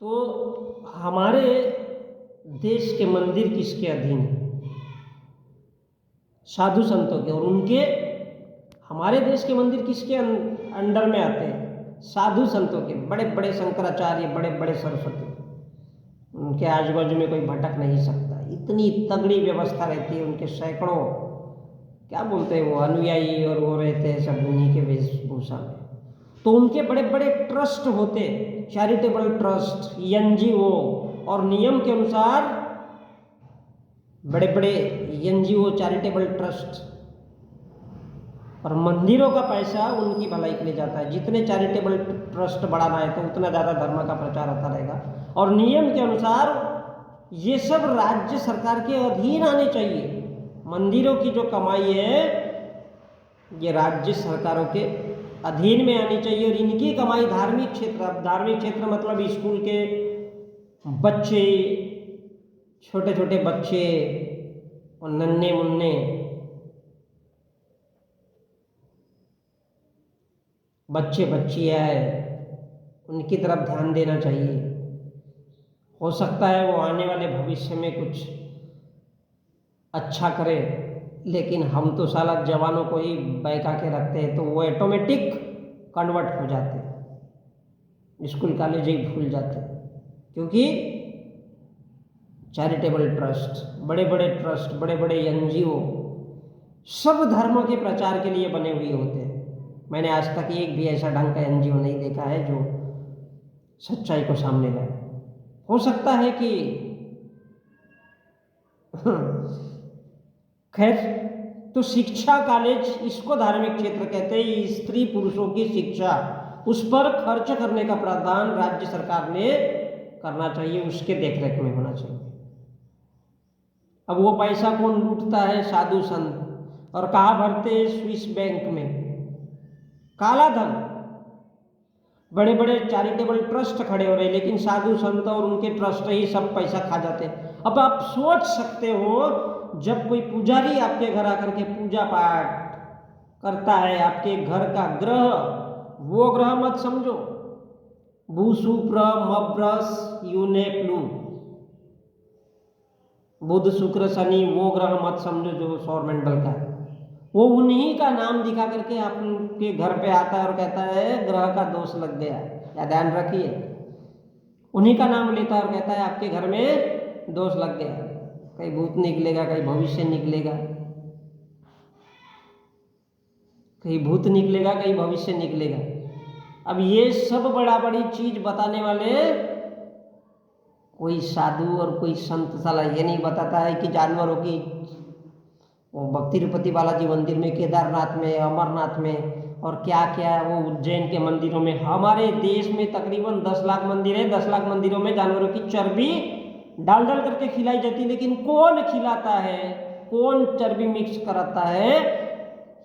तो हमारे देश के मंदिर किसके अधीन है? साधु संतों के। और उनके हमारे देश के मंदिर किसके अंडर में आते हैं? साधु संतों के। बड़े बड़े शंकराचार्य, बड़े बड़े सरस्वती, उनके आजू बाजू में कोई भटक नहीं सकता। इतनी तगड़ी व्यवस्था रहती है। उनके सैकड़ों, क्या बोलते हैं वो, अनुयायी, और वो रहते हैं सब उन्हीं के वेशभूषा में। तो उनके बड़े बड़े ट्रस्ट होते, चैरिटेबल ट्रस्ट, एनजीओ, और नियम के अनुसार बड़े बड़े एनजीओ, चैरिटेबल ट्रस्ट और मंदिरों का पैसा उनकी भलाई के लिए जाता है। जितने चैरिटेबल ट्रस्ट बढ़ाना है तो उतना ज़्यादा धर्म का प्रचार होता रहेगा। और नियम के अनुसार ये सब राज्य सरकार के अधीन आने चाहिए। मंदिरों की जो कमाई है ये राज्य सरकारों के अधीन में आनी चाहिए। और इनकी कमाई धार्मिक क्षेत्र, अब धार्मिक क्षेत्र मतलब स्कूल के बच्चे, छोटे छोटे बच्चे और नन्हे मुन्ने बच्चे बच्चियाँ हैं, उनकी तरफ ध्यान देना चाहिए। हो सकता है वो आने वाले भविष्य में कुछ अच्छा करे, लेकिन हम तो साला जवानों को ही बहका के रखते हैं, तो वो ऑटोमेटिक कन्वर्ट हो जाते हैं, स्कूल कॉलेज ही भूल जाते हैं। क्योंकि चैरिटेबल ट्रस्ट, बड़े बड़े ट्रस्ट, बड़े बड़े एनजीओ सब धर्मों के प्रचार के लिए बने हुए होते हैं। मैंने आज तक एक भी ऐसा ढंग का एनजीओ नहीं देखा है जो सच्चाई को सामने लाए। हो सकता है कि खैर, तो शिक्षा कॉलेज, इसको धार्मिक क्षेत्र कहते हैं। स्त्री पुरुषों की शिक्षा, उस पर खर्च करने का प्रावधान राज्य सरकार ने करना चाहिए, उसके देखरेख में होना चाहिए। अब वो पैसा कौन लूटता है? साधु संत। और कहाँ भरते हैं? स्विस बैंक में। काला धन। बड़े बड़े चैरिटेबल ट्रस्ट खड़े हो रहे, लेकिन साधु संत और उनके ट्रस्ट ही सब पैसा खा जाते हैं। अब आप सोच सकते हो, जब कोई पुजारी आपके घर आकर के पूजा पाठ करता है, आपके घर का ग्रह, वो ग्रह मत समझो, भू शुक्र मब्रस यूने प्लू, बुध शुक्र शनि, वो ग्रह मत समझो जो सौरमंडल का है। वो उन्हीं का नाम दिखा करके आपके घर पे आता है और कहता है ग्रह का दोष लग गया, या ध्यान रखिए, उन्हीं का नाम लेता है और कहता है आपके घर में दोष लग गया, कहीं भूत निकलेगा, कहीं भविष्य निकलेगा, कहीं भूत निकलेगा, कहीं भविष्य निकलेगा। अब ये सब बड़ा बड़ी चीज बताने वाले कोई साधु और कोई संत साला ये नहीं बताता है कि जानवरों की, वो तिरुपति बालाजी मंदिर में, केदारनाथ में, अमरनाथ में, और क्या क्या वो उज्जैन के मंदिरों में। हमारे देश में तकरीबन 10 लाख मंदिर है। 10 लाख मंदिरों में जानवरों की चर्बी डाल डाल करके खिलाई जाती है, लेकिन कौन खिलाता है, कौन चर्बी मिक्स कराता है?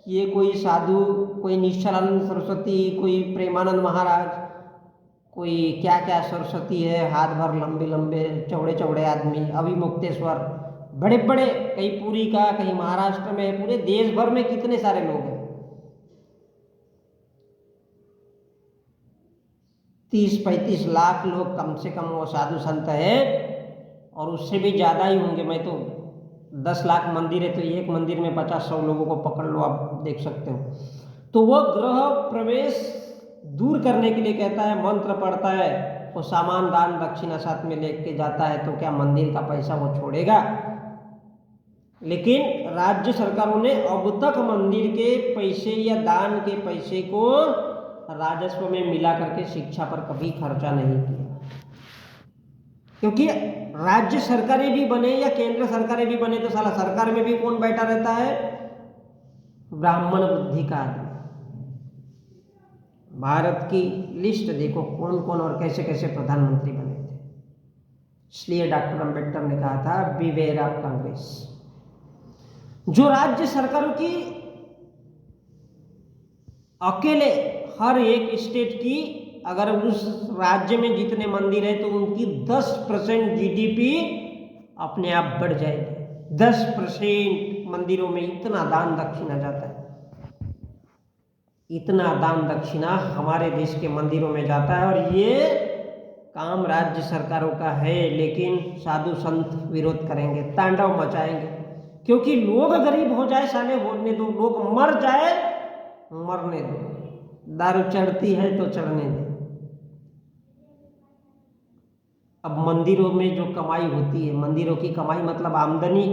ये कोई साधु, कोई निश्चलानंद सरस्वती, कोई प्रेमानंद महाराज, कोई क्या क्या सरस्वती है, हाथ भर लंबे लंबे चौड़े चौड़े आदमी, अभिमुक्तेश्वर, बड़े बड़े, कहीं पुरी का, कहीं महाराष्ट्र में, पूरे देश भर में कितने सारे लोग हैं। 30-35 लाख लोग कम से कम वो साधु संत है, और उससे भी ज़्यादा ही होंगे। मैं तो 10 लाख मंदिर है तो एक मंदिर में 50-100 लोगों को पकड़ लो, आप देख सकते हो। तो वह ग्रह प्रवेश दूर करने के लिए कहता है, मंत्र पढ़ता है, वो सामान दान दक्षिणा साथ में लेके जाता है, तो क्या मंदिर का पैसा वो छोड़ेगा? लेकिन राज्य सरकारों ने अब तक मंदिर के पैसे या दान के पैसे को राजस्व में मिला करके शिक्षा पर कभी खर्चा नहीं किया। क्योंकि राज्य सरकारें भी बने या केंद्र सरकारें भी बने, तो साला सरकार में भी कौन बैठा रहता है? ब्राह्मण बुद्धि का आदमी। भारत की लिस्ट देखो कौन कौन और कैसे कैसे प्रधानमंत्री बने थे। इसलिए डॉक्टर अंबेडकर ने कहा था, बिवेयर ऑफ कांग्रेस। जो राज्य सरकारों की अकेले, हर एक स्टेट की, अगर उस राज्य में जितने मंदिर है तो उनकी 10% जीडीपी अपने आप बढ़ जाएगी। 10% मंदिरों में इतना दान दक्षिणा जाता है, इतना दान दक्षिणा हमारे देश के मंदिरों में जाता है। और ये काम राज्य सरकारों का है, लेकिन साधु संत विरोध करेंगे, तांडव मचाएंगे, क्योंकि लोग गरीब हो जाए साले होने दो, लोग मर जाए मरने दो, दारू चढ़ती है तो चढ़ने दो। अब मंदिरों में जो कमाई होती है, मंदिरों की कमाई मतलब आमदनी,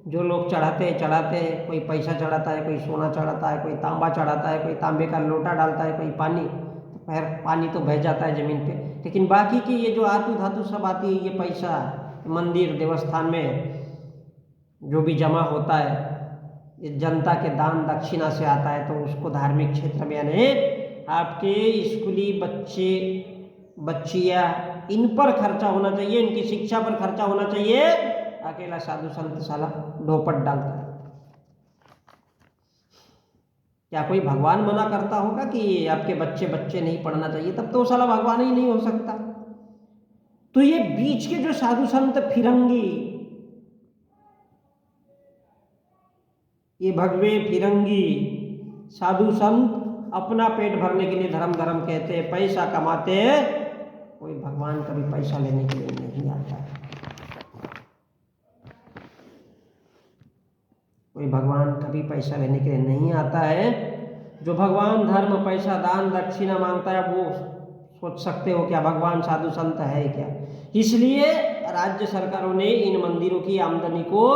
जो लोग चढ़ाते हैं, कोई पैसा चढ़ाता है, कोई सोना चढ़ाता है, कोई तांबा चढ़ाता है, कोई तांबे का लोटा डालता है, कोई पानी, तो फिर पानी तो बह जाता है जमीन पे, लेकिन बाकी की ये जो आतु धातु सब आती है, ये पैसा मंदिर देवस्थान में जो भी जमा होता है, ये जनता के दान दक्षिणा से आता है, तो उसको धार्मिक क्षेत्र में, यानी आपके स्कूली बच्चे बच्चियाँ, इन पर खर्चा होना चाहिए, इनकी शिक्षा पर खर्चा होना चाहिए। अकेला साधु संत साला ढोपट डालता है। क्या कोई भगवान मना करता होगा कि आपके बच्चे नहीं पढ़ना चाहिए? तब तो साला भगवान ही नहीं हो सकता। तो ये बीच के जो साधु संत फिरंगी, ये भगवे फिरंगी साधु संत अपना पेट भरने के लिए धर्म कहते हैं, पैसा कमाते हैं। कोई भगवान कभी पैसा लेने के लिए नहीं आता है, कोई भगवान कभी पैसा लेने के लिए नहीं आता है। जो भगवान धर्म पैसा दान दक्षिणा मांगता है, वो सोच सकते हो क्या भगवान साधु संत है क्या? इसलिए राज्य सरकारों ने इन मंदिरों की आमदनी को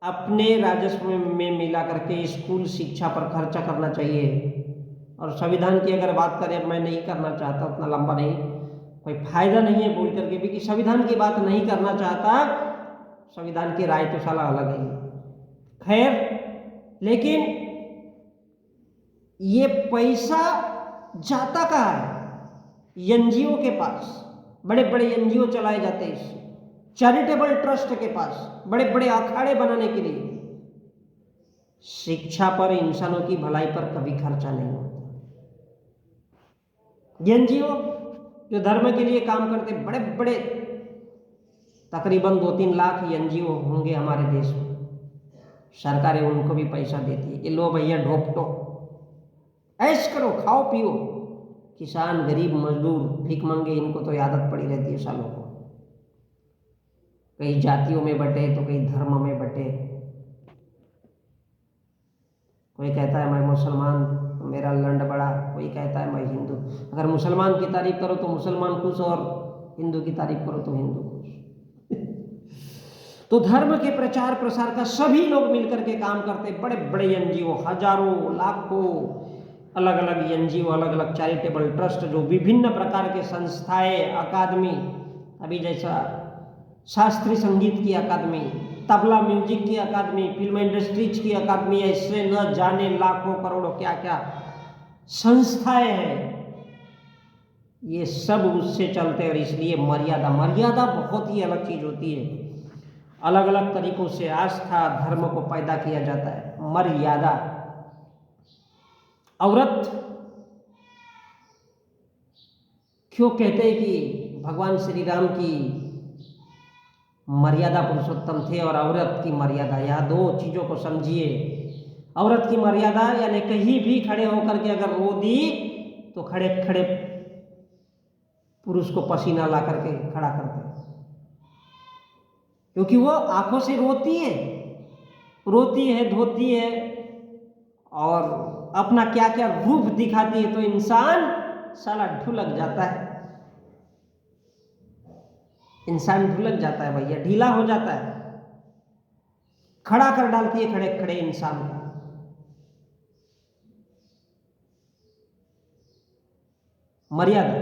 अपने राजस्व में मिला करके स्कूल शिक्षा पर खर्चा करना चाहिए। और संविधान की अगर बात करें, मैं नहीं करना चाहता, उतना लंबा नहीं, कोई फायदा नहीं है बोल करके भी कि संविधान की बात नहीं करना चाहता, संविधान की राय तो साला अलग है। खैर, लेकिन ये पैसा जाता कहाँ है? एनजीओ के पास, बड़े बड़े एनजीओ चलाए जाते हैं, चैरिटेबल ट्रस्ट के पास, बड़े बड़े अखाड़े बनाने के लिए। शिक्षा पर, इंसानों की भलाई पर कभी खर्चा नहीं होता। एनजीओ जो धर्म के लिए काम करते, बड़े बड़े तकरीबन 2-3 लाख एनजीओ होंगे हमारे देश में, सरकारें उनको भी पैसा देती है कि लो भैया ढोपटो, ऐश करो, खाओ पियो। किसान, गरीब, मजदूर, भीख मंगे, इनको तो आदत पड़ी रहती है सालों को, कई जातियों में बटे तो कई धर्म में बटे। कोई कहता है मैं मुसलमान, तो मेरा लंड बड़ा, कोई कहता है मैं हिंदू। अगर मुसलमान की तारीफ करो तो मुसलमान खुश, और हिंदू की तारीफ करो तो हिंदू खुश। तो धर्म के प्रचार प्रसार का सभी लोग मिलकर के काम करते, बड़े बड़े एनजीओ, हजारों लाखों अलग अलग एनजीओ, अलग अलग चैरिटेबल ट्रस्ट, जो विभिन्न प्रकार के संस्थाएं, अकादमी, अभी जैसा शास्त्रीय संगीत की अकादमी, तबला म्यूजिक की अकादमी, फिल्म इंडस्ट्रीज की अकादमी, ऐसे न जाने लाखों करोड़ों क्या क्या संस्थाएं हैं, ये सब उससे चलते हैं। और इसलिए मर्यादा बहुत ही अलग चीज होती है। अलग अलग तरीकों से आस्था धर्म को पैदा किया जाता है। मर्यादा, औरत क्यों कहते हैं कि भगवान श्री राम की मर्यादा पुरुषोत्तम थे और औरत की मर्यादा? यह दो चीजों को समझिए। औरत की मर्यादा यानी कहीं भी खड़े होकर के अगर रो दी तो खड़े खड़े पुरुष को पसीना ला करके खड़ा करते, क्योंकि वो आंखों से रोती है, धोती है और अपना क्या क्या रूप दिखाती है, तो इंसान साला ढुलक जाता है। इंसान ढुलक जाता है भैया, ढीला हो जाता है, खड़ा कर डालती है खड़े खड़े इंसान को। मर्यादा,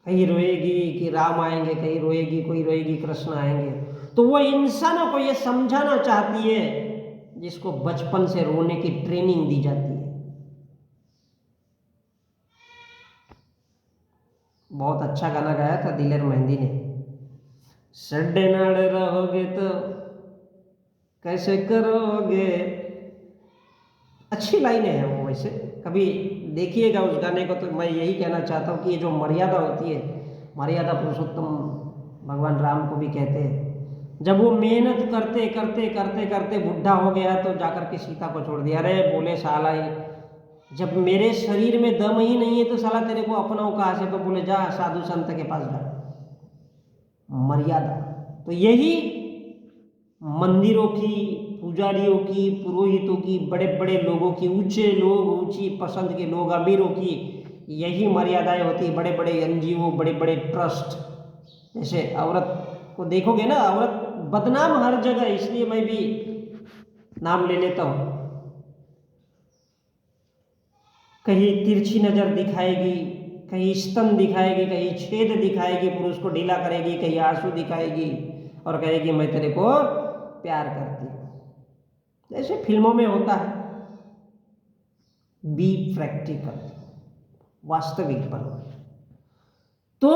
कहीं रोएगी कि राम आएंगे, कहीं रोएगी, कोई रोएगी कृष्ण आएंगे। तो वो इंसानों को ये समझाना चाहती है जिसको बचपन से रोने की ट्रेनिंग दी जाती है। बहुत अच्छा गाना गाया था दिलेर मेहंदी ने, सड्डे नाड़ रहोगे तो कैसे करोगे। अच्छी लाइनें हैं वो, वैसे कभी देखिएगा उस गाने को। तो मैं यही कहना चाहता हूँ कि ये जो मर्यादा होती है, मर्यादा पुरुषोत्तम भगवान राम को भी कहते हैं। जब वो मेहनत करते करते बुढ़ा हो गया तो जाकर के सीता को छोड़ दिया। अरे बोले साला ही जब मेरे शरीर में दम ही नहीं है तो साला तेरे को अपनाओ कहाँ से? तो बोले जा साधु संत के पास जा। मर्यादा। तो यही मंदिरों की, पुजारियों की, पुरोहितों की, बड़े बड़े लोगों की, ऊंचे लोग, ऊंची पसंद के लोग, अमीरों की यही मर्यादाएं होती। बड़े बड़े एनजीओ, बड़े बड़े ट्रस्ट। जैसे औरत को देखोगे ना, औरत बदनाम हर जगह, इसलिए मैं भी नाम ले लेता हूं। कहीं तिरछी नजर दिखाएगी, कहीं स्तन दिखाएगी, कहीं छेद दिखाएगी, पुरुष को ढीला करेगी, कहीं आंसू दिखाएगी और कहेगी मैं तेरे को प्यार करती हूं, जैसे फिल्मों में होता है। बी प्रैक्टिकल, वास्तविक बनो। तो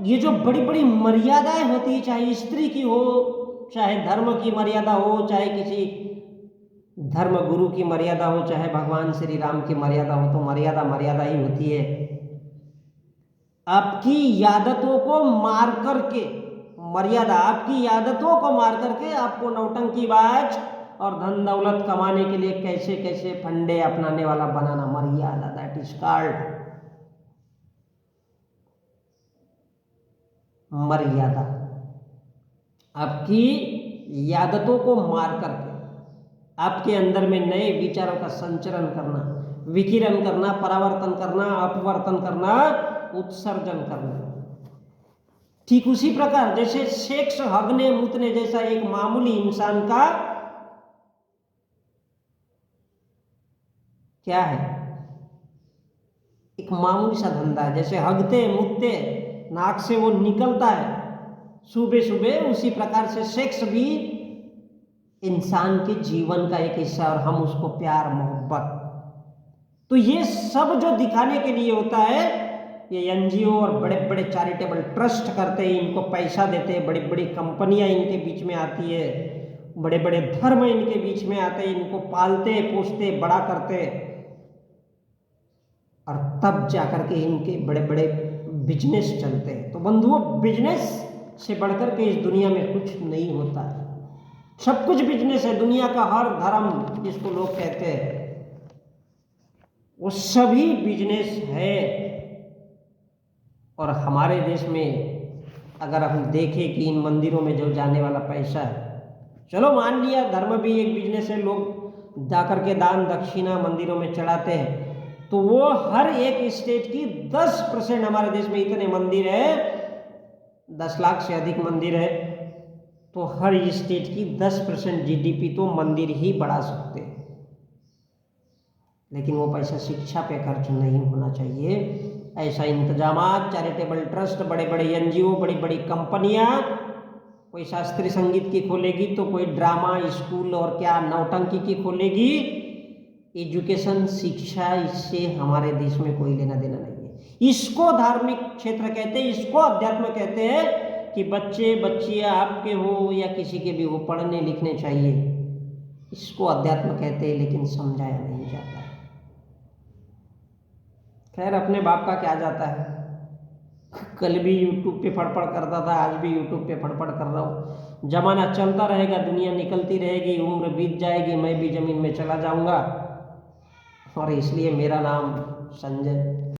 ये जो बड़ी बड़ी मर्यादाएं होती है, चाहे स्त्री की हो, चाहे धर्म की मर्यादा हो, चाहे किसी धर्म गुरु की मर्यादा हो, चाहे भगवान श्री राम की मर्यादा हो, तो मर्यादा मर्यादा ही होती है। आपकी आदतों को मार करके, मर्यादा आपकी आदतों को मार करके आपको नौटंकीबाज और धन दौलत कमाने के लिए कैसे कैसे फंडे अपनाने वाला बनाना, मर्यादा। दैट इज कॉल्ड मर्यादा। आपकी आदतों को मार करके आपके अंदर में नए विचारों का संचरण करना, विकिरण करना, परावर्तन करना, अपवर्तन करना, उत्सर्जन करना। ठीक उसी प्रकार जैसे सेक्स, हगने मूतने जैसा एक मामूली इंसान का क्या है, एक मामूली सा धंधा है। जैसे हगते मूतते नाक से वो निकलता है सुबह सुबह, उसी प्रकार से सेक्स भी इंसान के जीवन का एक हिस्सा, और हम उसको प्यार, मोहब्बत, तो ये सब जो दिखाने के लिए होता है, ये एनजीओ और बड़े बड़े चैरिटेबल ट्रस्ट करते हैं, इनको पैसा देते हैं, बड़ी बड़ी कंपनियां इनके बीच में आती है, बड़े बड़े धर्म इनके बीच में आते हैं, इनको पालते पोसते बड़ा करते, और तब जाकर के इनके बड़े बड़े बिजनेस चलते हैं। तो बंधुओं, बिजनेस से बढ़कर के इस दुनिया में कुछ नहीं होता है। सब कुछ बिजनेस है। दुनिया का हर धर्म जिसको लोग कहते हैं, वो सभी बिजनेस है। और हमारे देश में अगर हम देखें कि इन मंदिरों में जो जाने वाला पैसा है, चलो मान लिया धर्म भी एक बिजनेस है, लोग जाकर के दान दक्षिणा मंदिरों में चढ़ाते हैं, तो वो हर एक स्टेट की 10%, हमारे देश में इतने मंदिर है, 10 लाख से अधिक मंदिर है, तो हर स्टेट की 10% जीडीपी तो मंदिर ही बढ़ा सकते हैं। लेकिन वो पैसा शिक्षा पे खर्च नहीं होना चाहिए। ऐसा इंतजामात, चैरिटेबल ट्रस्ट, बड़े बड़े एनजीओ, बड़ी बड़ी कंपनियां, कोई शास्त्रीय संगीत की खोलेगी तो कोई ड्रामा स्कूल और क्या नौटंकी की खोलेगी। एजुकेशन, शिक्षा, इससे हमारे देश में कोई लेना देना नहीं है। इसको धार्मिक क्षेत्र कहते हैं, इसको अध्यात्म कहते हैं कि बच्चे बच्चियां आपके हो या किसी के भी हो, पढ़ने लिखने चाहिए, इसको अध्यात्म कहते हैं, लेकिन समझाया नहीं जाता है। खैर, अपने बाप का क्या जाता है। कल भी यूट्यूब पे फड़फड़ करता था, आज भी यूट्यूब पे फड़फड़ कर रहा हूँ। जमाना चलता रहेगा, दुनिया निकलती रहेगी, उम्र बीत जाएगी, मैं भी जमीन में चला जाऊंगा, और इसलिए मेरा नाम संजय।